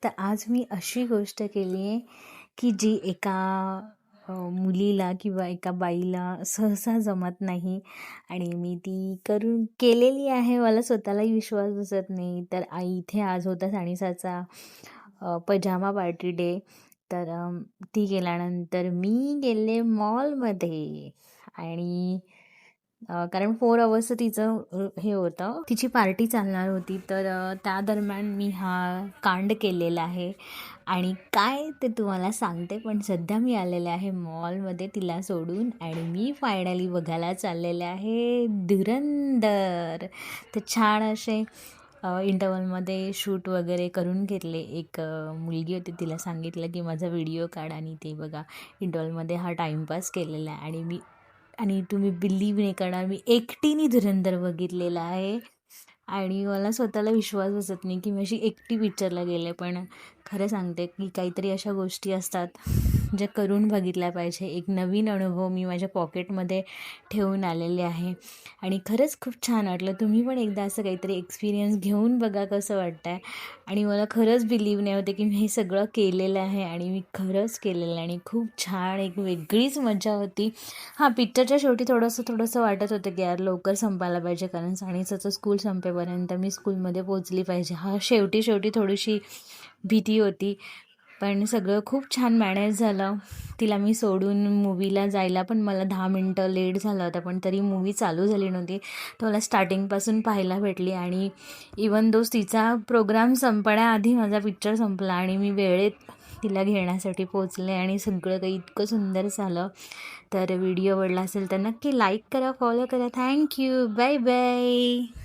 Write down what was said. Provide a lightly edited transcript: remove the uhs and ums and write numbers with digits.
तर आज मी अशी गोष्ट केली आहे की जी एका मुलीला किंवा एका बाईला सहसा जमत नाही आणि मी ती केलेली आहे. मला स्वतःलाही विश्वास बसत नाही. तर इथे आज होता सानिसाचा पजामा पार्टी डे. तर ती गेल्यानंतर मी गेले मॉलमध्ये आणि कारण 4 अवर्सचं तिचं हे होतं, तिची पार्टी चालणार होती. तर त्या दरम्यान मी हा कांड केलेला आहे आणि काय ते तुम्हाला सांगते. पण सध्या मी आलेले आहे मॉलमध्ये तिला सोडून आणि मी फायनली बघायला चाललेले आहे धुरंधर. तर छान असे इंटरवलमध्ये शूट वगैरे करून घेतले. एक मुलगी होती, तिला सांगितलं की माझा व्हिडिओ काढ आणि ते बघा इंटरवलमध्ये हा टाईमपास केलेला आहे आणि तुम्ही बिलीव्ह नाही करणार, मी एकटीने धुरंधर बघितलेला आहे आणि मला स्वतःला विश्वास बसत नाही की मी अशी एकटी पिक्चरला गेले. पण खरं सांगते की काहीतरी अशा गोष्टी असतात ज्या करून बघितल्या पाहिजे. एक नवीन अनुभव मी माझ्या पॉकेटमध्ये ठेवून आलेले आहे आणि खरंच खूप छान वाटलं. तुम्ही पण एकदा असं काहीतरी एक्सपिरियन्स घेऊन बघा कसं वाटतं आहे. आणि मला खरंच बिलीव्ह नाही होते की मी हे सगळं केलेलं आहे आणि मी खरंच केलेलं आहे आणि खूप छान एक वेगळीच मजा होती. हां, पिक्चरच्या शेवटी थोडंसं वाटत होतं की यार लवकर संपायला पाहिजे, कारण सानिसाचं स्कूल संपेपर्यंत मी स्कूलमध्ये पोहोचली पाहिजे. शेवटी थोडीशी भीती होती. पण सगळं खूप छान मॅनेज झालं. तिला मी सोडून मूवीला जायला पण मला 10 मिनटं लेट झाला होता, पण तरी मूवी चालू झाली नव्हती. तर मला स्टार्टिंगपासून पाहायला भेटली आणि इवन तिचा प्रोग्राम संपण्याआधी माझा पिक्चर संपला आणि मी वेळेत तिला घेण्यासाठी पोचले आणि सगळं काही इतकं सुंदर झालं. तर व्हिडिओ आवडला असेल तर नक्की लाईक करा, फॉलो करा. थँक्यू. Bye bye.